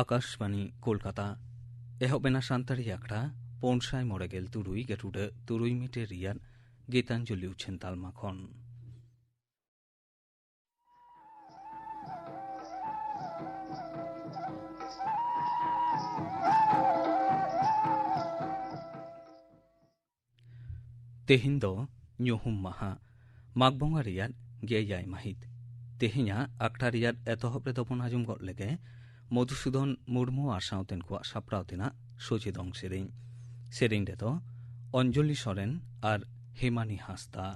आकाशवाणी कोलकाता एहबेना सानताड़ी आखड़ा पौनसाय मरेगेल तुरुई गेटुडे तुरुई मिटे रियान गीतांजलि उछेन तालमा खन तेहिन दो ᱧᱩᱦᱩᱢ ᱢᱟᱦᱟ ᱢᱟᱜᱽ ᱵᱚᱸᱜᱟ ᱨᱮᱭᱟᱜ 6 ᱢᱟᱹᱦᱤᱛ ᱛᱮᱦᱮᱧᱟᱜ ᱟᱠᱷᱲᱟ ᱨᱮᱭᱟᱜ ᱮᱛᱚᱦᱚᱵ ᱨᱮᱫᱚ ᱵᱚᱱ ᱟᱸᱡᱚᱢ ᱜᱚᱫ ᱞᱮᱜᱮ ᱢᱚᱫᱷᱩᱥᱩᱫᱷᱚᱱ ᱢᱩᱨᱢᱩ ᱟᱨ ᱥᱟᱶᱛᱮᱱ ᱠᱚᱣᱟᱜ ᱥᱟᱯᱲᱟᱣ ᱛᱮᱱᱟᱜ ᱥᱚᱡᱷᱮ ᱫᱚᱝ ᱥᱮᱨᱮᱧ ᱨᱮᱫᱚ ᱚᱧᱡᱚᱞᱤ ᱥᱚᱨᱮᱱ ᱟᱨ ᱦᱮᱢᱟᱱᱤ ᱦᱟᱸᱥᱫᱟ।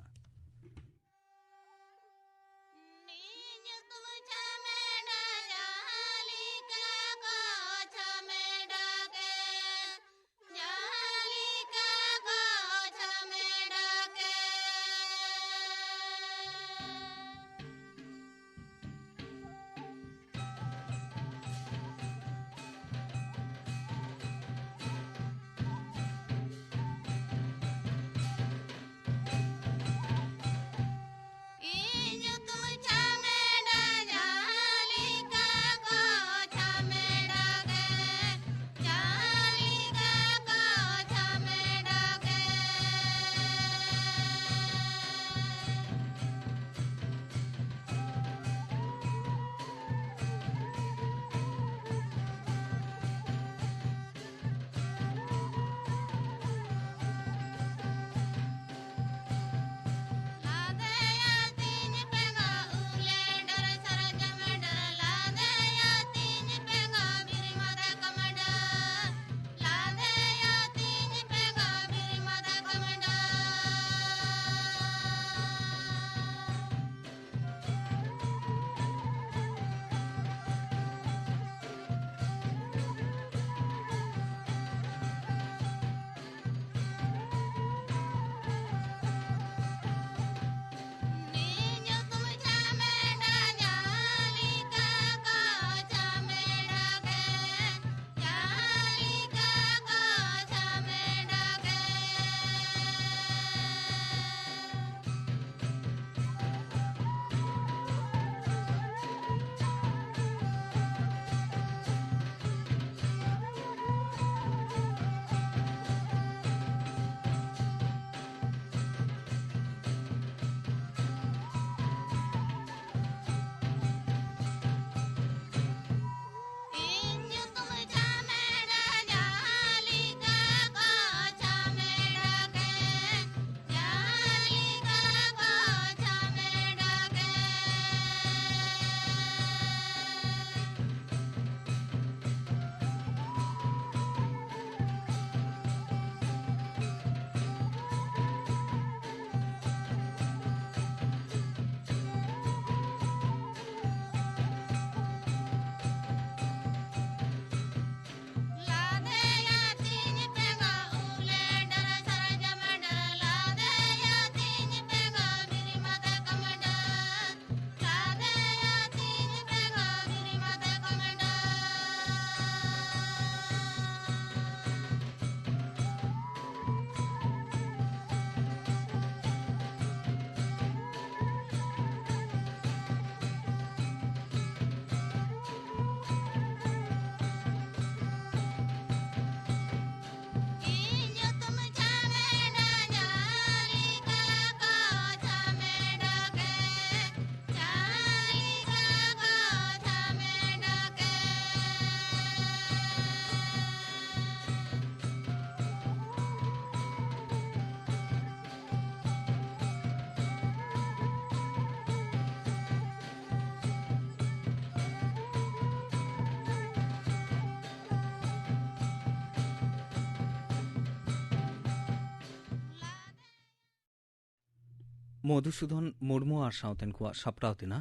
मधुसूदन मुर्मू और सावतेन को सापड़ाव तेना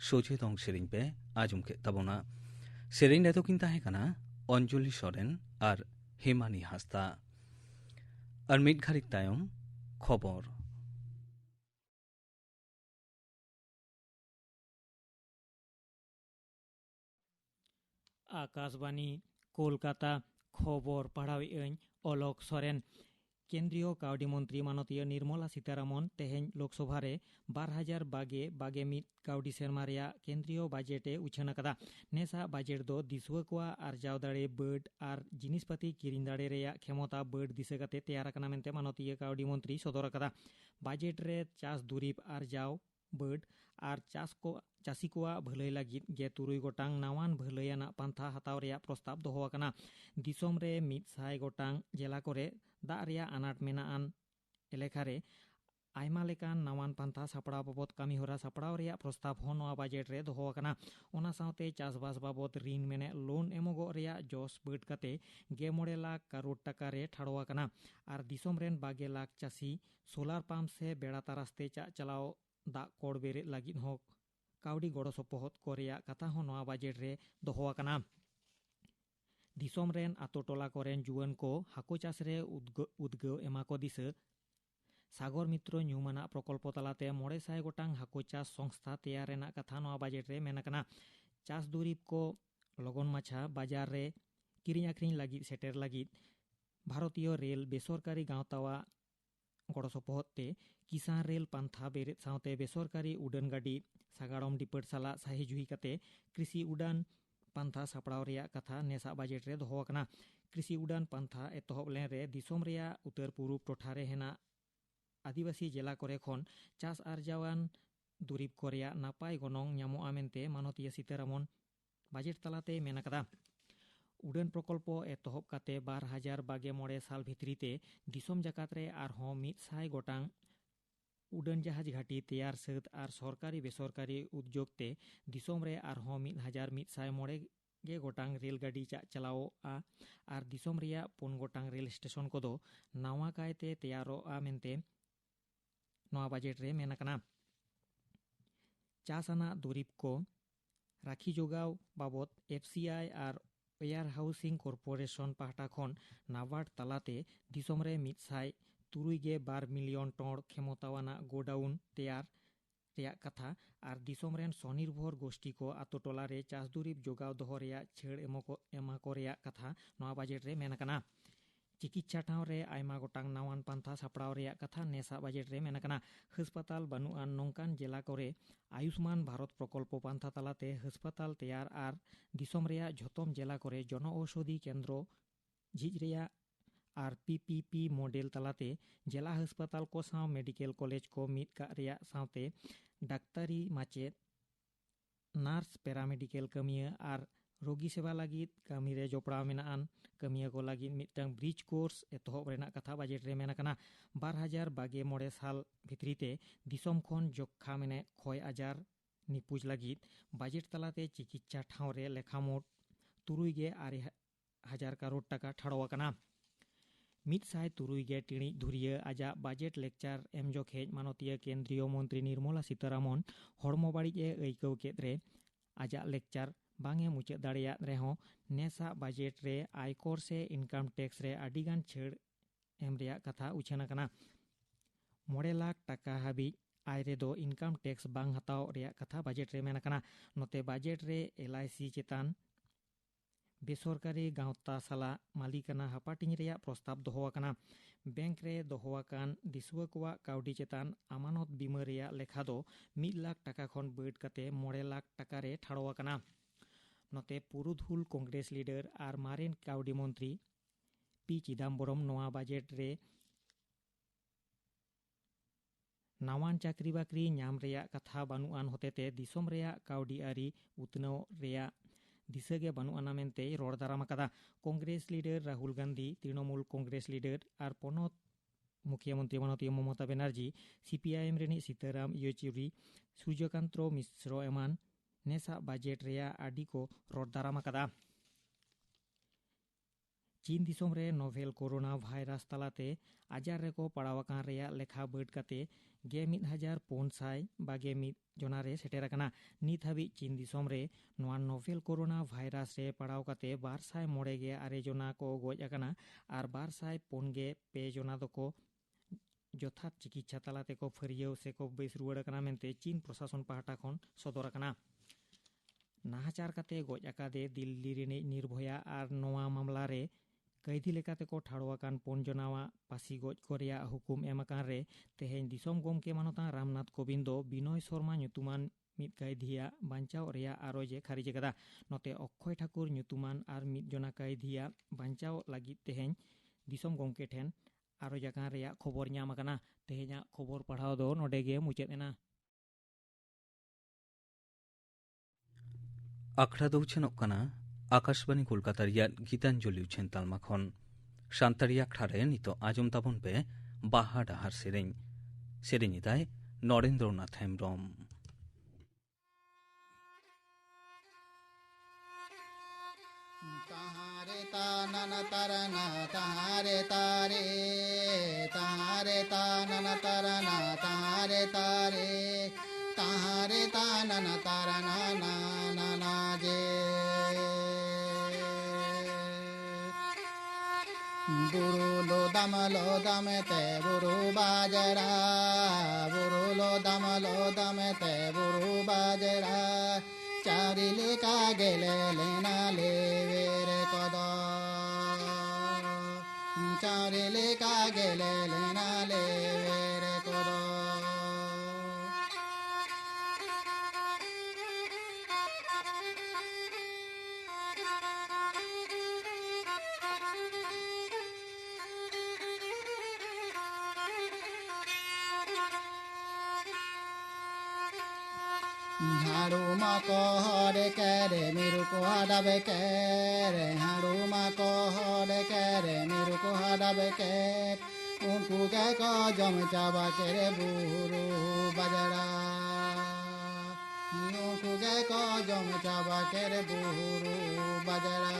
सोझे दंग सेरें पे आजम के तबोना सेरें रेदो किन ताहे कना अंजलि सोरेन और हेमानी हांसदा और मिट घारिक तायम खबर। आकाशबाणी कोलकाता खबर पढ़ावें अलक सोरेन। केंद्रीय कावडी मंत्री माननीय निर्मला सीतारमण तेहें लोकसभा रे 2022 कावडी सेरमा रेया केंद्रीय बजेटे उछान अकदा। नेसा बजेट दो दिसुआ कोआ आरजाव दाड़े बर्ड और जिनिसपाती किरिंग दाड़े रेया क्षमता बर्ड दिशा कते तैयार अकना मेंते माननीय कावडी मंत्री सदर अकदा। बजेट रे चास दुरीब आरजाव बर्ड और चासी कोआ भलाई लगी गे 3 गोटांग नावान भलाइयाना पांथा हताव रेया प्रस्ताव दोहो अकना। दिसोम रे 100 गोटांग जिला कोरे दाग रेया आनाट मेनाआन एलेखा रे आयमा लेकान नावान पांथा सापड़ाव बाबद कामीहोरा सापड़ाव रेया प्रस्ताव हो नवा बजेट रे दोहो अकना। ओना साउते चासबास बाबद ऋण मेने लोन एमोगो रेया जोस बर्ड कते 9 लाख करोड़ टाका रे ठाड़ो अकना। और दिसोम रेन 12 लाख चासी सोलार पाम्प से बेड़ा तारास्ते चलाओ दाग कोड़ बेरे लगी हो कावडी गड़ो सपोहत को रेया कथा हो नवा बजेट रे दोहो अकना। दिसोम रेन आतो टोला कोरेन जुआन को हाको चास रे उद्गव एमा को दिस सागर मित्र न्यूमाना प्रकल्प तलाते 900 गोटांग हाको चास संस्था तैयार रेना कथा नवा बजेट रे मेनकना। चास दुरीब को लगन माछा बाजार रे किरिंग आखरिंग लगी सेटेर लगी भारतीय रेल बेसरकारी गांवतावा गड़ो सपोहत ते किसान रेल पांथा बेरेद साउते बेसरकारी उडान गाड़ी सागाड़म डिपार्ट साला साहिजुही कते कृषि उडान पांथा सापड़ाव रेया कथा नेसा बजेट रे दोहो अकना। कृषि उडान पांथा एतहब लेन रे दिसोम रेया उत्तर पूर्व टोठा रे हेना आदिवासी जिला कोरे खन चास आरजावान दुरीब को रेया नापाय गनंग ᱧᱟᱢᱚᱜᱼᱟ ᱢᱮᱱᱛᱮ माननीय सीतारमण बजेट तलाते मेन अकदा। उडान प्रकल्प एतहब काते 2029 साल भितरीते दिसोम जाकात रे आरहों 100 गोटांग उडान जहाज घाटी तैयार सद और सरकारी बेसरकारी उद्योग ते दिसोम रे आरहों 1109 गोटांग रेलगाड़ी चलाओआ और दिसोम रेया 4 गोटांग रेल स्टेशन को नावा कायते तैयारोआ मेंते नवा बजेट रे मेन अकना। चासाना दुरीब को राखी जोगाव बाबद FCI और वेयर हाउसिंग कॉर्पोरेशन पाहटा खन नाबार्ड तलाते दिसोम रे 162 मिलियन टन क्षमतावाना गोडाउन तैयार रेया कथा और दिसोम रेन स्वनिर्भर गोष्ठी को आतो टोला रे चास दुरीब जोगाव दोहो रेया छेड़ एमा को रेया कथा नवा बजेट रे मेन अकना। चिकित्सा ठाव रे आयमा गोटांग नावान पांथा सापड़ाव रेया कथा नेसा बजेट रे मेन अकना। हासपाताल बानुआन नोंकान जिला कोरे आयुष्मान भारत प्रकल्प पांथा तलाते हासपाताल तैयार और दिसोम रेया झोतम जिला कोरे जन औषधि केंद्र झिज रेया और PPP मॉडल तलाते जिला हासपाताल को साव मेडिकल कॉलेज को मिद का रेया सावते डाक्तारी माचेद नार्स पैरामेडिकल कमिया और रोगी सेवा लगित कमी रे जोपड़ा मेनाआन कमिया को लगित मिदटांग ब्रिज कोर्स एतहब रेना कथा बजेट रे मेन अकना। 2022 साल भितरीते दिसोम खन जखा मेने खय आजार निपुज लगित बजेट तलाते चिकित्सा ठाव रे लेखामोट 3.2 करोड़ टाका ठाड़ो अकना। 103 टिणी धुरिया आजा बजेट लेक्चर एम जोखेज माननीय केंद्रीय मंत्री निर्मला सीतारमण हड़मो बाड़ी ऐकव केद्रे आजा लेक्चर बांगे मुचाद दाड़ेया रेहों नेसा बजेट रे आयकर से इनकम टैक्स रे आडिगान छेड़ एम रेया कथा उछान अकना। 9 लाख टाका हाबी आय रे दो इनकम टैक्स बांग हताव रेया कथा बजेट रे मेन अकना। नोते बजेट रे LIC चेतान बेसरकारी गांवता साला मालिकाना हापाटिंग रेया प्रस्ताव दोहो अकना। बैंक रे दोहो अकान दिसुआ कोआ कावडी चेतान अमानत बीमा रेया लेखा दो 1 लाख टाका खन बर्ड कते 9 लाख टाका रे ठाड़ो अकना। नोते पुरुधुल कांग्रेस लीडर और मारेन कावडी मंत्री P चिदम्बरम नवा बजेट रे नावान चाकरी बाकरी नाम रेया कथा बानुआन होतेते दिसोम रेया कावडी आरी उतनाव रेया दिसगे बानुआना मेंते रोड दाराम अकदा। Congress leader Rahul Gandhi Trinamool Congress leader और पनत मुख्यमंत्री माननीय ममता बनर्जी CPIM रेनी सीताराम येचुरी सूर्यकांत मिश्र एमान नेसा बजेट रेया आडी को रोड दाराम अकदा। चीन दिसोम रे नोवेल कोरोना भाइरस तलाते आजार रेको पड़ावाकान रेया लेखा बर्ड कते 1421 जनारे सेटेर अकना। नित हाबी चीन दिसोम रे नोआ नोवेल कोरोना भाइरस रे पड़ाव कते 209 जना को गज अकना और 205 जना दको यथार्थ चिकित्सा तलाते को फरियाव से को बेस रुआड़ अकना मेंते चीन प्रशासन पाहटा खन सदर अकना। नाहाचार काते गज आकादे दिल्ली रिनिज निर्भया आर नोआ मामला रे कैदी लेकाते को ठाड़वाकान 5 जनावा पासी गज को रेया हुकुम एमाकान रे तेहेñ दिसोम गमके मानता रामनाथ कोविंद बिनय शर्मा nyutuman मित कैदिया बांचाव रेया आरोजे खारिज कदा नोते अक्षय ठाकुर nyutuman आर मित जना कैदिया बांचाव लागित तेहेñ दिसोम गमके ठेन आरोजाकान रेया खबर ᱧᱟᱢ आकाना तेहेñा खबर पढ़ाव दो नोडेगे मुचाद एना आखड़ा दो उछेनोग काना आकाशबाणी कलकाता रियाद गीतांजलि उछेन तालमा खन सानताड़ी आखड़ा रे नितो आजम ताबन पे बाहा डाहार सेरेñ सेरेñिदाय नरेंद्रनाथ हेम्ब्रम ताहारे तानन तरना ताहारे तारे ताहारे तानन तरना ताहारे तारे ताहारे तानन तरना ना ना ना जे बुरु लो दम ते बुरु बाजरा बुरु लो दम ते बुरु बाजरा चारिले का गेले लेना ले वेरे कदा चारिले का गेले लेना ले वेरे कदा हाड़ूमा को हरे करे मेरू को हड़ाबे करे हाड़ूमा को हरे करे मेरू को हड़ाबे करे उनको के को जम चाबा करे बुरु बजरा उनको के को जम चाबा करे बुरु बजरा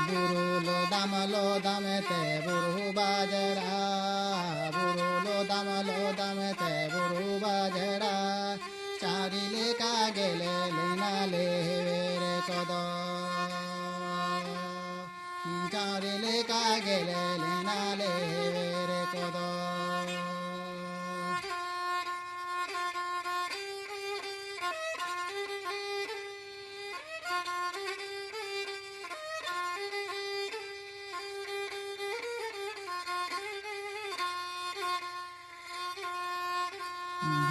बुरु लो दम ते बुरु बाजरा बुरु लो दम ते बुरु बाजरा चारिले का गेले लेना ले वेरे कदा चारिले का गेले लेना ले वेरे कदा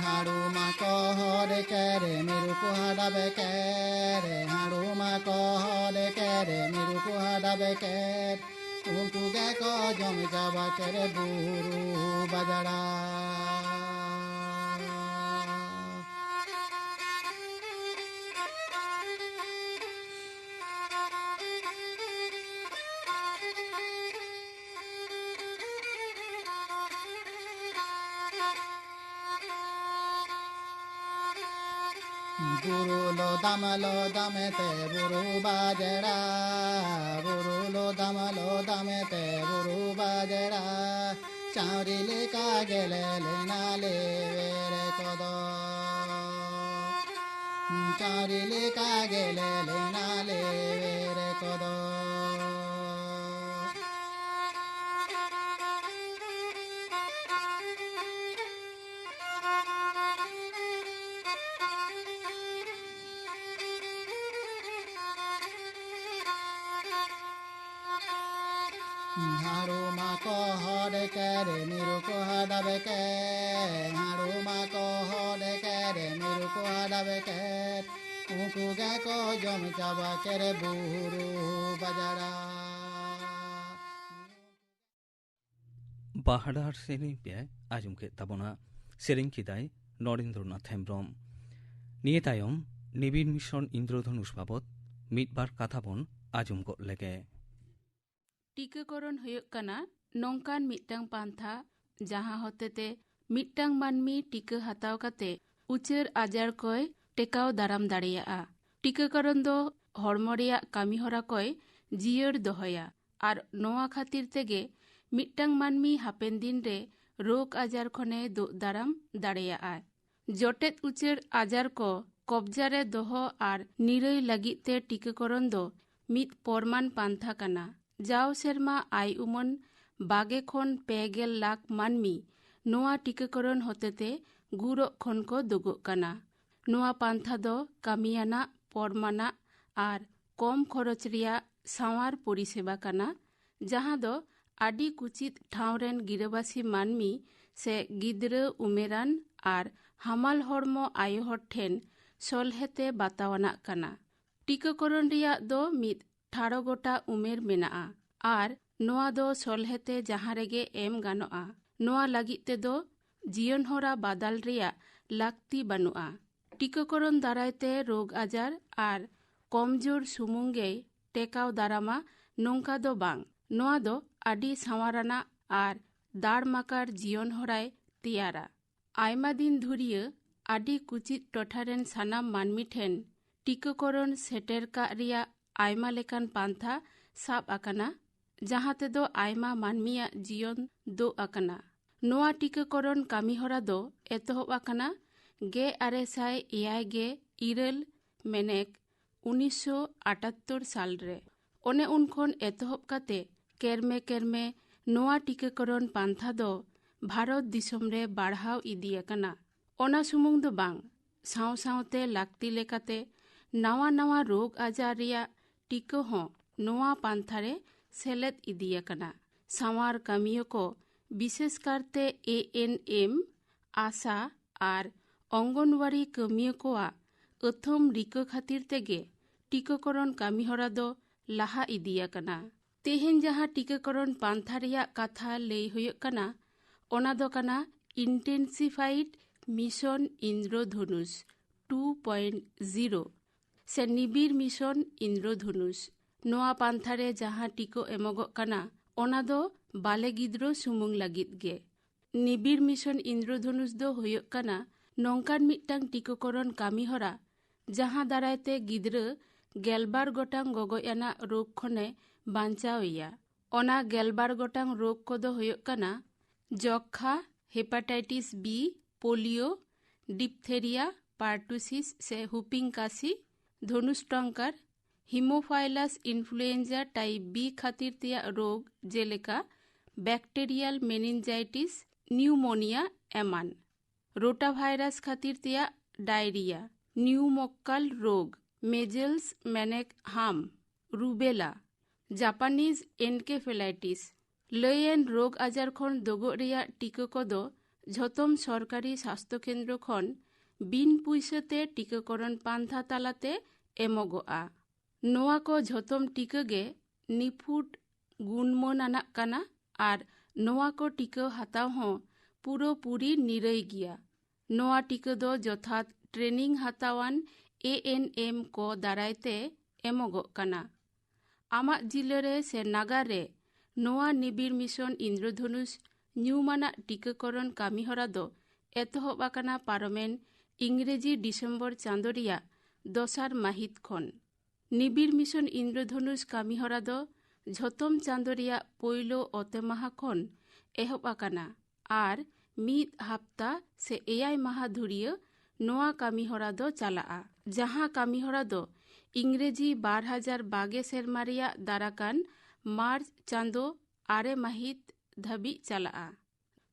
हाड़ूमा को हरे करे मेरू को हड़ाबे करे हाड़ूमा को हरे करे मेरू को हड़ाबे करे उनको के को जम जाबा करे बुरु बजरा बुरु लो दम ते बुरु बाजरा बुरु लो दम ते बुरु बाजरा चारिले का गेले लेना ले वेरे कदा चारिले का गेले लेना ले वेरे कदा हाड़ूमा को हरे करे मेरू को हड़ाबे करे हाड़ूमा को हरे करे मेरू को हड़ाबे करे उनको के को जम चाबा करे बुरु बजरा बाहाडार सेरेñ पे आजम के ताबना सेरेñ किदाय नरेंद्रनाथ हेम्ब्रम निये तायम निबिर मिशन इंद्रधनुष बाबत मिदबार काथाबन आजम गो लेगे टीकाकरण हुयुग कना नोंकान मिटटांग पांथा जहां होतेते मिटटांग मानमी टीका हताव काते उचेर आजार कोय टेकाव दाराम दाड़ेयाआ टीकाकरण दो हड़मो रेया कामी हरा कोय जियर दोहया आर नोआ खातिर तेगे मिटटांग मानमी हापेन दिन रे रोग आजार खने दो दाराम दाड़ेयाआ ᱡᱚᱴᱮᱫ ᱩᱪᱟᱹᱲ ᱟᱡᱟᱨ ᱠᱚ ᱠᱚᱵᱡᱟ ᱨᱮ ᱫᱚᱦᱚ ᱟᱨ ᱱᱤᱨᱟᱹᱭ ᱞᱟᱹᱜᱤᱫ ᱛᱮ ᱴᱤᱠᱟᱹᱠᱚᱨᱚᱱ ᱫᱚ ᱢᱤᱫ ᱯᱚᱨᱢᱟᱱ ᱯᱟᱱᱛᱷᱟ ᱠᱟᱱᱟ। ᱡᱟᱣ ᱥᱮᱨᱢᱟ ᱟᱭ ᱩᱢᱟᱹᱱ 20 ᱠᱷᱚᱱ 50 ᱞᱟᱠᱷ ᱢᱟᱹᱱᱢᱤ ᱱᱚᱣᱟ ᱴᱤᱠᱟᱹᱠᱚᱨᱚᱱ ᱦᱚᱛᱮᱛᱮ ᱜᱩᱨᱚᱜ ᱠᱷᱚᱱ ᱠᱚ ᱫᱩᱜᱩᱜ ᱠᱟᱱᱟ। ᱱᱚᱣᱟ ᱯᱟᱱᱛᱷᱟ ᱫᱚ ᱠᱟᱹᱢᱤᱭᱟᱱᱟᱜ, ᱯᱚᱨᱢᱟᱱᱟᱜ ᱟᱨ ᱠᱚᱢ ᱠᱷᱚᱨᱚᱪ ᱨᱮᱭᱟᱜ ᱥᱟᱶᱟᱨ ᱯᱚᱨᱤᱥᱮᱵᱟ ᱠᱟᱱᱟ, ᱡᱟᱦᱟᱸ ᱫᱚ ᱟᱹᱰᱤ ᱠᱩᱪᱤᱛ ᱴᱷᱟᱶ ᱨᱮᱱ ᱜᱤᱨᱟᱹᱵᱟᱥী ᱢᱟᱹᱱᱢᱤ ᱥᱮ ᱜᱤᱫᱽᱨᱟᱹ, ᱩᱢᱮᱨᱟᱱ ᱟᱨ ᱦᱟᱢᱟᱞ ᱦᱚᱲᱢᱚ ᱟᱭᱳ ᱦᱚᱲ ᱴᱷᱮᱱ ᱥᱚᱞᱦᱮᱛᱮ ᱵᱟᱛᱟᱣᱟᱱᱟᱜ ᱠᱟᱱᱟ। ᱴᱤᱠᱟᱹᱠᱚᱨᱚᱱ ᱨᱮᱭᱟᱜ ᱫᱚ ᱢᱤᱫ ᱴᱷᱟᱲᱚ ᱜᱚᱴᱟ ᱩᱢᱮᱨ ᱢᱮᱱᱟᱜᱼᱟ ᱟᱨ ᱱᱚᱣᱟ ᱫᱚ ᱥᱚᱞᱦᱮᱛᱮ ᱡᱟᱦᱟᱸ ᱨᱮᱜᱮ ᱮᱢ ᱜᱟᱱᱚᱜᱼᱟ। ᱱᱚᱣᱟ ᱞᱟᱹᱜᱤᱫ ᱛᱮᱫᱚ ᱡᱤᱭᱚᱱ ᱦᱚᱨᱟ ᱵᱟᱫᱟᱞ ᱨᱮᱭᱟᱜ ᱞᱟᱹᱠᱛᱤ ᱵᱟᱹᱱᱩᱜᱼᱟ। ᱴᱤᱠᱟᱹᱠᱚᱨᱚᱱ ᱫᱟᱨᱟᱭᱛᱮ ᱨᱳᱜᱽ ᱟᱡᱟᱨ ᱟᱨ ᱠᱚᱢᱡᱳᱨ ᱥᱩᱢᱩᱝ ᱜᱮᱭ ᱴᱮᱠᱟᱣ ᱫᱟᱨᱟᱢᱟ ᱱᱚᱝᱠᱟ ᱫᱚ ᱵᱟᱝ। ᱱᱚᱣᱟ ᱫᱚ ᱟᱹᱰᱤ ᱥᱟᱶᱟᱨᱟᱱᱟᱜ ᱟᱨ ᱫᱟᱲᱢᱟᱠᱟᱲ ᱡᱤᱭᱚᱱ ᱦᱚᱨᱟᱭ ᱛᱮᱭᱟᱨᱟ। ᱟᱭᱢᱟ ᱫᱤᱱ ᱫᱷᱩᱨᱤᱭᱟᱹ ᱟᱹᱰᱤ ᱠᱩᱪᱤᱛ ᱴᱚᱴᱷᱟ ᱨᱮᱱ ᱥᱟᱱᱟᱢ ᱢᱟᱹᱱᱢᱤ ᱴᱷᱮᱱ ᱴᱤᱠᱟᱹᱠᱚᱨᱚᱱ ᱥᱮᱴᱮᱨ ᱠᱟᱜ ᱨᱮᱭᱟᱜ ᱟᱭᱢᱟ ᱞᱮᱠᱟᱱ ᱯᱟᱱᱛᱷᱟ ᱥᱟᱵ ᱟᱠᱟᱱᱟ, ᱡᱟᱦᱟᱸ ᱛᱮᱫᱚ ᱟᱭᱢᱟ ᱢᱟᱹᱱᱢᱤᱭᱟᱜ ᱡᱤᱭᱚᱱ ᱫᱳᱜ ᱟᱠᱟᱱᱟ। ᱱᱚᱣᱟ ᱴᱤᱠᱟᱹᱠᱚᱨᱚᱱ ᱠᱟᱹᱢᱤᱦᱚᱨᱟ ᱫᱚ ᱮᱛᱚᱦᱚᱵ ᱟᱠᱟᱱᱟ 1978 ᱢᱮᱱᱮᱠ 1978 ᱥᱟᱞᱨᱮ। ᱚᱱᱮ ᱩᱱ ᱠᱷᱚᱱ ᱮᱛᱚᱦᱚᱵ ᱠᱟᱛᱮ ᱠᱮᱨᱢᱮ ᱠᱮᱨᱢᱮ ᱱᱚᱣᱟ ᱴᱤᱠᱟᱹᱠᱚᱨᱚᱱ ᱯᱟᱱᱛᱷᱟ ᱫᱚ ᱵᱷᱟᱨᱚᱛ ᱫᱤᱥᱚᱢ ᱨᱮ ᱵᱟᱲᱦᱟᱣ ᱤᱫᱤ ᱟᱠᱟᱱᱟ। ᱚᱱᱟ ᱥᱩᱢᱩᱝ ᱫᱚ ᱵᱟᱝ, ᱥᱟᱶ ᱥᱟᱶᱛᱮ ᱞᱟᱹᱠᱛᱤ ᱞᱮᱠᱟᱛᱮ ᱱᱟᱣᱟ ᱱᱟᱣᱟ ᱨᱳᱜᱽ ᱟᱡᱟর ᱨᱮᱭᱟᱜ ᱴᱤᱠᱟᱹ ᱦᱚᱸ ᱱᱚᱣᱟ ᱯᱟᱱᱛᱷᱟᱨᱮ ᱥᱮᱞᱮᱫ ᱤᱫᱤ ᱟᱠᱟᱱᱟ। ᱥᱟᱶᱟᱨ ᱠᱟᱹᱢᱤᱭᱟᱹ ᱠᱚ ᱵᱤᱥᱮᱥ ᱠᱟᱨᱛᱮ ANM, ᱟᱥᱟ ᱟᱨ ᱚᱝᱜᱚᱱᱣᱟᱲᱤ ᱠᱟᱹᱢᱤᱭᱟᱹ ᱠᱚᱣᱟᱜ ᱟᱹᱛᱷᱟᱹᱢ ᱨᱤᱠᱟᱹ ᱠᱷᱟᱹᱛᱤᱨ ᱛᱮᱜᱮ ᱴᱤᱠᱟᱹᱠᱚᱨᱚᱱ ᱠᱟᱹᱢᱤᱦᱚᱨᱟ ᱫᱚ ᱞᱟᱦᱟ ᱤᱫᱤ ᱟᱠᱟᱱᱟ। ᱛᱮᱦᱮᱧ ᱡᱟᱦᱟᱸ ᱴᱤᱠᱟᱹᱠᱚᱨᱚᱱ ᱯᱟᱱᱛᱷᱟ ᱨᱮᱭᱟᱜ ᱠᱟᱛᱷᱟ ᱞᱟᱹᱭ ᱦᱩᱭᱩᱜ ᱠᱟᱱᱟ, ᱚᱱᱟ ᱫᱚ ᱠᱟᱱᱟ ᱤᱱᱴᱮᱱᱥᱤᱯᱷᱟᱭᱤᱰ ᱢᱤᱥᱚᱱ ᱤᱱᱫᱨᱚধনুষ 2.0 ᱥᱮ ᱱᱤᱵᱤᱲ ᱢᱤᱥᱚᱱ ᱤᱱᱫᱨᱚধনুষ। ᱱᱚᱣᱟ ᱯᱟᱱᱛᱷᱟᱨᱮ ᱡᱟᱦᱟᱸ ᱴᱤᱠᱟᱹ ᱮᱢᱚᱜᱚᱜ ᱠᱟᱱᱟ ᱚᱱᱟ ᱫᱚ ᱵᱟᱞᱮ ᱜᱤᱫᱽᱨᱟᱹ ᱥᱩᱢᱩᱝ ᱞᱟᱹᱜᱤᱫ ᱜᱮ। ᱱᱤᱵᱤᱲ ᱢᱤᱥᱚᱱ ᱤᱱᱫᱨᱚধনুষ ᱫᱚ ᱦᱩᱭᱩᱜ ᱠᱟᱱᱟ ᱱᱚᱝᱠᱟᱱ ᱢᱤᱫᱴᱟᱝ ᱴᱤᱠᱟᱹᱠᱚᱨᱚᱱ ᱠᱟᱹᱢᱤᱦᱚᱨᱟ ᱡᱟᱦᱟᱸ ᱫᱟᱨᱟᱭᱛᱮ ᱜᱤᱫᱽᱨᱟᱹ 12 ᱜᱚᱴᱟᱝ ᱜᱚᱜᱚᱡ ᱟᱱᱟᱜ ᱨᱳᱜᱽ ᱠᱷᱚᱱᱮ ᱵᱟᱧᱪᱟᱣᱮᱭᱟ। ᱚᱱᱟ 12 ᱜᱚᱴᱟᱝ ᱨᱳᱜᱽ ᱠᱚᱫᱚ ᱦᱩᱭᱩᱜ ᱠᱟᱱᱟ যক্ষা, hepatitis B, polio, diphtheria, pertussis সে হুপিং কাশি, ধনুষ্টঙ্কার, হিমোফাইলাস ইনফ্লুয়েঞ্জা টাইপ বি খাতির তেয়াগ রোগ যেলেকা ব্যাকটেরিয়াল মেনিনজাইটিস, নিউমোনিয়া এমান, রোটাভাইরাস খাতির তেয়াগ ডায়রিয়া, নিউমোক্কাল রোগ, মেজেলস ম্যানেক হাম, রুবেলা, জাপানিজ এনকেফেলাইটিস। লইয়েন রোগ আজার খন দোগᱚᱜ ᱨᱮᱭᱟᱜ ᱴᱤᱠᱟᱹ ᱠᱚᱫᱚ ᱡᱷᱚᱛᱚᱢ ᱥᱚᱨᱠᱟরি ᱥᱟᱥᱛᱷᱚ ᱠᱮᱱᱫᱨᱚ ᱠᱷᱚᱱ ᱵᱤᱱ ᱯᱩᱭᱥᱟᱹᱛᱮ ᱴᱤᱠᱟᱹᱠᱚᱨᱚᱱ ᱯᱟᱱᱛᱷᱟ ᱛᱟᱞᱟᱛᱮ ᱮᱢᱚᱜᱚᱜᱼᱟ। ᱱᱚᱣᱟ ᱠᱚ ᱡᱷᱚᱛᱚᱢ ᱴᱤᱠᱟᱹ ᱜᱮ ᱱᱤᱯᱷᱩᱴ ᱜᱩᱱᱢᱟᱹᱱ ᱟᱱᱟᱜ ᱠᱟᱱᱟ ᱟᱨ ᱱᱚᱣᱟ ᱠᱚ ᱴᱤᱠᱟᱹ ᱦᱟᱛᱟᱣ ᱦᱚᱸ ᱯᱩᱨᱟᱹᱯᱩᱨᱤ ᱱᱤᱨᱟᱹᱭ ᱜᱮᱭᱟ। ᱱᱚᱣᱟ ᱴᱤᱠᱟᱹ ᱫᱚ ᱡᱚᱛᱷᱟᱛ ᱴᱨᱮᱱᱤᱝ ᱦᱟᱛᱟᱣᱟᱱ ANM ᱠᱚ ᱫᱟᱨᱟᱭᱛᱮ ᱮᱢᱚᱜᱚᱜ ᱠᱟᱱᱟ। ᱟᱢᱟᱜ ᱡᱤᱞᱟᱹᱨᱮ ᱥᱮ ᱱᱟᱜᱟᱨ ᱨᱮ ᱱᱚᱣᱟ ᱱᱤᱵᱤᱲ ᱢᱤᱥᱚᱱ ᱤᱱᱫᱨᱚধনুষ ᱧᱩᱢᱟᱱᱟᱜ ᱴᱤᱠᱟᱹᱠᱚᱨᱚᱱ ᱠᱟᱹᱢᱤᱦᱚᱨᱟ ᱫᱚ ᱮᱛᱚᱦᱚᱵ ᱟᱠᱟᱱᱟ ᱯᱟᱨᱚᱢᱮᱱ ᱤᱝᱨᱮᱡᱤ ᱰᱤᱥᱮᱢᱵᱚᱨ ᱪᱟᱸᱫᱳ ᱨᱮᱭᱟᱜ 2 ᱢᱟᱹᱦᱤᱛ ᱠᱷᱚᱱ। ᱱᱤᱵᱤᱲ ᱢᱤᱥᱚᱱ ᱤᱱᱫᱨᱚধনুষ ᱠᱟᱹᱢᱤᱦᱚᱨᱟ ᱫᱚ ᱡᱷᱚᱛᱚᱢ ᱪᱟᱸᱫᱳ ᱨᱮᱭᱟᱜ ᱯᱳᱭᱞᱳ ᱚᱛᱮ ᱢᱟᱦᱟ ᱠᱷᱚᱱ ᱮᱦᱚᱵ ᱟᱠᱟᱱᱟ ᱟᱨ ᱢᱤᱫ ᱦᱟᱯᱛᱟ ᱥᱮ 9 ᱢᱟᱦᱟ ᱫᱷᱩᱨᱤᱭᱟᱹ ᱱᱚᱣᱟ ᱠᱟᱹᱢᱤᱦᱚᱨᱟ ᱫᱚ ᱪᱟᱞᱟᱜᱼᱟ। ᱡᱟᱦᱟᱸ ᱠᱟᱹᱢᱤᱦᱚᱨᱟ ᱫᱚ ᱤᱝᱨᱮᱡᱤ 2020 ᱥᱮᱨᱢᱟ ᱨᱮᱭᱟᱜ ᱫᱟᱨᱟᱠᱟᱱ ᱢᱟᱨᱪ ᱪᱟᱸᱫᱳ 6 ᱢᱟᱹᱦᱤᱛ ᱫᱷᱟᱹᱵᱤᱡ ᱪᱟᱞᱟᱜᱼᱟ।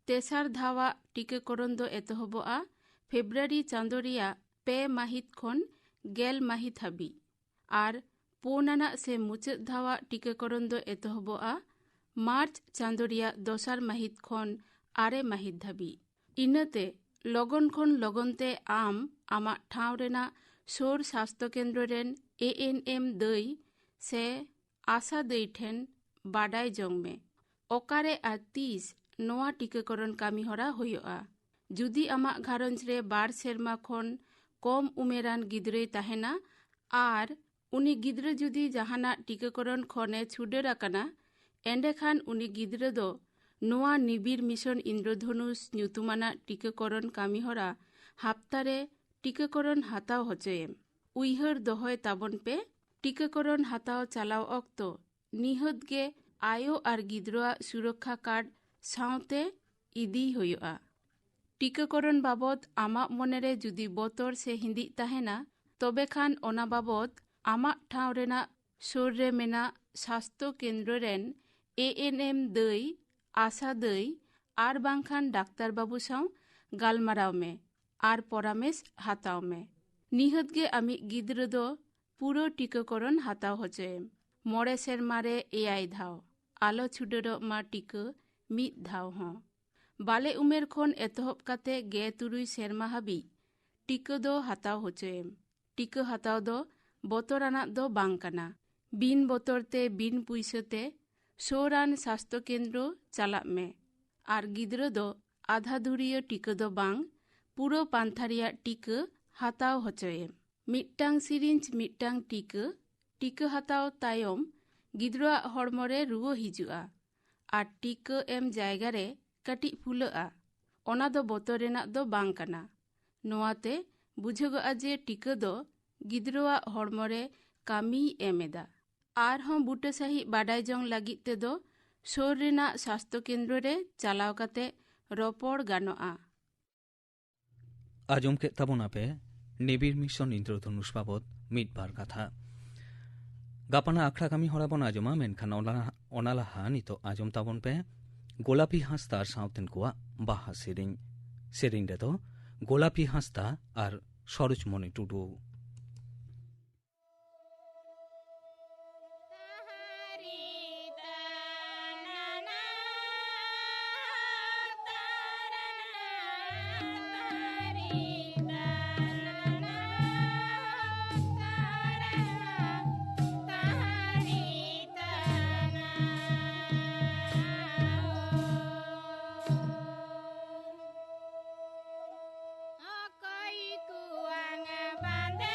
ᱛᱮᱥᱟᱨ ᱫᱷᱟᱣᱟᱜ ᱴᱤᱠᱟᱹᱠᱚᱨᱚᱱ ᱫᱚ ᱮᱛᱚᱦᱚᱵᱚᱜᱼᱟ ᱯᱷᱮᱵᱨᱩᱣᱟᱨᱤ ᱪᱟᱸᱫᱳ ᱨᱮᱭᱟᱜ 2 ᱢᱟᱹᱦᱤᱛ ᱠᱷᱚᱱ 10 ᱢᱟᱹᱦᱤᱛ ᱦᱟᱹᱵᱤᱡ ᱟᱨ ᱯᱳᱱ ᱟᱱᱟᱜ ᱥᱮ ᱢᱩᱪᱟᱹᱫ ᱫᱷᱟᱣᱟᱜ ᱴᱤᱠᱟᱹᱠᱚᱨᱚᱱ ᱫᱚ ᱮᱛᱚᱦᱚᱵᱚᱜᱼᱟ ᱢᱟᱨᱪ ᱪᱟᱸᱫᱳ ᱨᱮᱭᱟᱜ 2 ᱢᱟᱹᱦᱤᱛ ᱠᱷᱚᱱ 6 ᱢᱟᱹᱦᱤᱛ ᱫᱷᱟᱹᱵᱤᱡ। ᱤᱱᱟᱹᱛᱮ ᱞᱚᱜᱚᱱ ᱠᱷᱚᱱ ᱞᱚᱜᱚᱱ ᱛᱮ ᱟᱢ ᱟᱢᱟᱜ ᱴᱷᱟᱶ ᱨᱮᱱᱟᱜ ᱥᱳᱨ ᱥᱟᱥᱛᱷᱚ ᱠᱮᱱᱫᱨᱚ ᱨᱮᱱ ANM ᱫᱟᱹᱭ ᱥᱮ ᱟᱥᱟ ᱫᱟᱹᱭ ᱴᱷᱮᱱ ᱵᱟᱰᱟᱭ ᱡᱚᱝ ᱢᱮ ᱚᱠᱟᱨᱮ ᱟᱨ ᱛᱤᱥ ᱱᱚᱣᱟ ᱴᱤᱠᱟᱹᱠᱚᱨᱚᱱ ᱠᱟᱹᱢᱤᱦᱚᱨᱟ ᱦᱩᱭᱩᱜᱼᱟ। ᱡᱩᱫᱤ ᱟᱢᱟᱜ ᱜᱷᱟᱨᱚᱸᱡᱽ ᱨᱮ 2 ᱥᱮᱨᱢᱟ ᱠᱷᱚᱱ ᱠᱚᱢ ᱩᱢᱮᱨᱟᱱ ᱜᱤᱫᱽᱨᱟᱹᱭ ᱛᱟᱦᱮᱱᱟ ᱟᱨ ᱩᱱᱤ ᱜᱤᱫᱽᱨᱟᱹ ᱡᱩᱫᱤ ᱡᱟᱦᱟᱱᱟᱜ ᱴᱤᱠᱟᱹᱠᱚᱨᱚᱱ ᱠᱷᱚᱱᱮ ᱪᱷᱩᱰᱟᱹᱨ ᱟᱠᱟᱱᱟ, ᱮᱸᱰᱮᱠᱷᱟᱱ ᱩᱱᱤ ᱜᱤᱫᱽᱨᱟᱹ ᱫᱚ ᱱᱚᱣᱟ ᱱᱤᱵᱤᱲ ᱢᱤᱥᱚᱱ ᱤᱱᱫᱨᱚধনুষ ᱧᱩᱛᱩᱢᱟᱱᱟᱜ ᱴᱤᱠᱟᱹᱠᱚᱨᱚᱱ ᱠᱟᱹᱢᱤᱦᱚᱨᱟ ᱦᱟᱯᱛᱟᱨᱮ ᱴᱤᱠᱟᱹᱠᱚᱨᱚᱱ ᱦᱟᱛᱟᱣ ᱦᱚᱪᱚᱭᱮᱢ। ᱩᱭᱦᱟᱹᱨ ᱫᱚᱦᱚᱭ ᱛᱟᱵᱚᱱ ᱯᱮ, ᱴᱤᱠᱟᱹᱠᱚᱨᱚᱱ ᱦᱟᱛᱟᱣ ᱪᱟᱞᱟᱣ ᱚᱠᱛᱚ ᱱᱤᱦᱟᱹᱛ ᱜᱮ ᱟᱭᱳ ᱟᱨ ᱜᱤᱫᱽᱨᱟᱹᱣᱟᱜ ᱥᱩᱨᱚᱠᱠᱷᱟ ᱠᱟᱨᱰ ᱥᱟᱶᱛᱮ ᱤᱫᱤᱭ ᱦᱩᱭᱩᱜᱼᱟ। टीकाकरण बाबद आमाक मोनेरे जुदी बोतर से हिंदी तहेना तबे खान ओना बाबद आमाक ठाव रेना सुर रे मेना स्वास्थ्य केंद्र रेन ANM दई आशा दई आर बांखान डाक्तार बाबू साव गालमाराव में आर परामेश हाताव में निहत गे आमी गिद्र दो पूरो टीकाकरण हाताव होचेम मोड़े सेरमारे 6 धाव आलो छुडरो मा टीका मिद धाव हों बाले उमेर खन एतहब काते 3 सेरमा हाबी टीका दो हाताव होचेम टीका हाताव दो बोतराना दो बांग काना बिन बोतरते बिन पुइसते सोरान स्वास्थ्य केंद्र चालाक में आर गिद्र दो आधा धुरिया टीका दो बांग पूरो पांथारिया टीका हाताव होचेम मिट्टांग सिरिंज मिट्टांग टीका हाताव तायम गिद्रोआ हड़मोरे रुआ हिजुआ आर टीका एम जायगा रे काटी फुलाआ ओना दो बोतर रेना दो बांग काना नोआते बुझगआ जे टीका दो गिद्रोआ हड़मोरे कामी एमेदा आर हों बुटे सही बाडाय जंग लागित ते दो सोर रेना स्वास्थ्य केंद्र रे चालाव काते रोपड़ गानोआ। आजम के तबना पे नेबिर मिशन इंद्रधनुष बाबद मिदबार कथा गापाना आखड़ा कामी हराबन आजमा मेनखान ओनालाहा नितो आजम ताबन पे गोलापी हांसदा सावतेन कोआ बाहा सेरिंग रे दो गोलापी हांसदा आर सरोजमणि टुडू Bande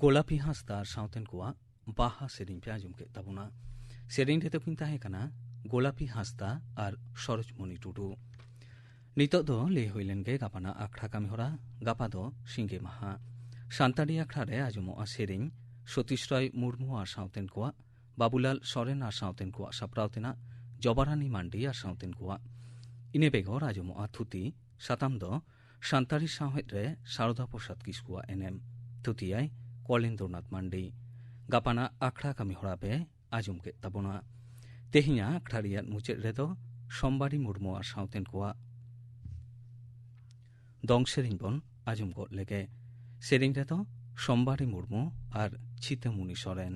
गोलापी हांसदा सावतेन कुआ बाहा सेरिंग पे आजम के तबुना सेरिंग रे तो किन ताहे कना गोलापी हांसदा और सरजमणि टुडू नितो दो ले हुइलेन गे गापाना आखड़ा कामी हरा गापा दो सिंगे माहा सान्ताड़ी आखड़ा रे आजमो आ सेरिंग सतीश राय मुर्मू आ सावतेन कुआ बाबूलाल सोरेन आ सावतेन कुआ साप्रावतेना जबारानी मांडी आ सावतेन कुआ इने बेगोर आजमो आ थुती साताम दो सान्ताड़ी सावहेद रे शारदा प्रसाद किस्कुआ एनएम थुतियाय कलेन्द्रनाथ मांडी गापाना आखड़ा कामी हरा पे आजम के तबोना तेहिया आखड़ा रियाद मुचेद रे दो सोमबारी मुर्मू आ सावतेन कुआ दंग सेरिंग बन आजम गो लेगे सेरिंग रे दो सोमबारी मुर्मू और चितमुनि सोरेन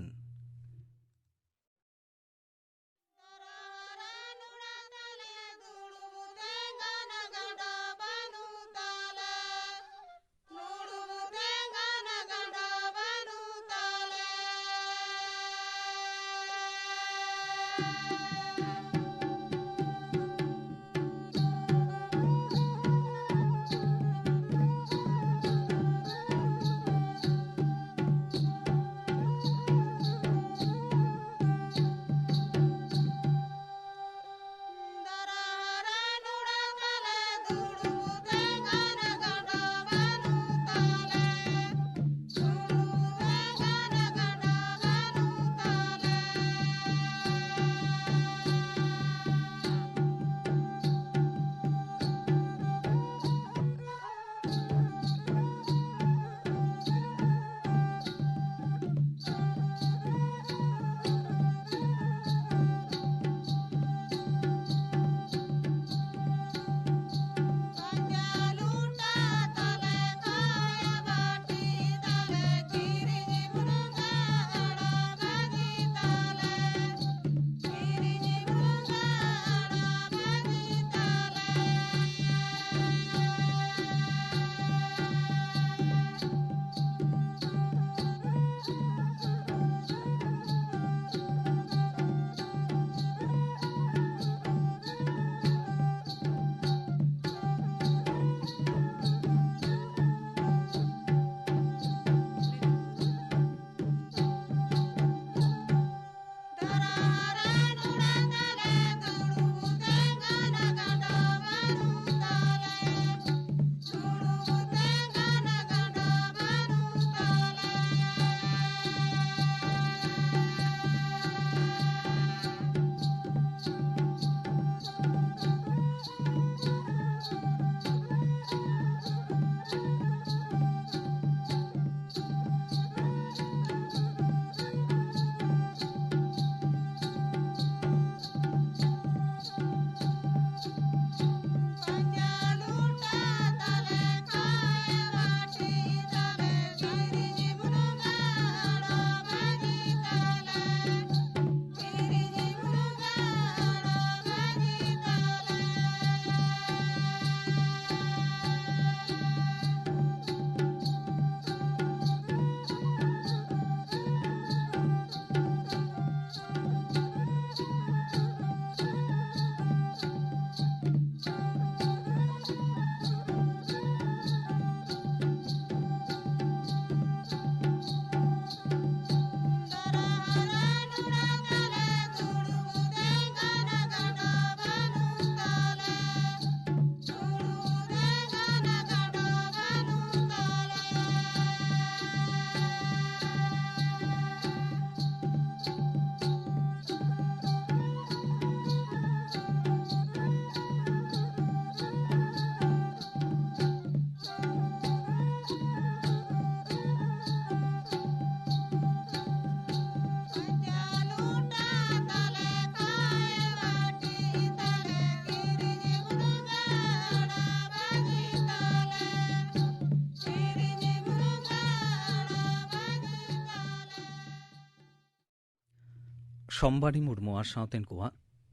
सोमबारी मुर्मू और सावतेन कुआ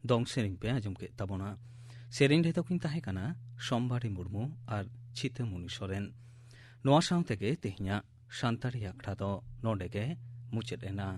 दंग सेरिंग पे आजम के तबोना सेरिंग रे तो किन ताहे कना सोमबारी मुर्मू और चितमुनि सोरेन नोआ सावते के तेहिया सान्ताड़ी आखड़ा दो नोडे के मुचेद एना।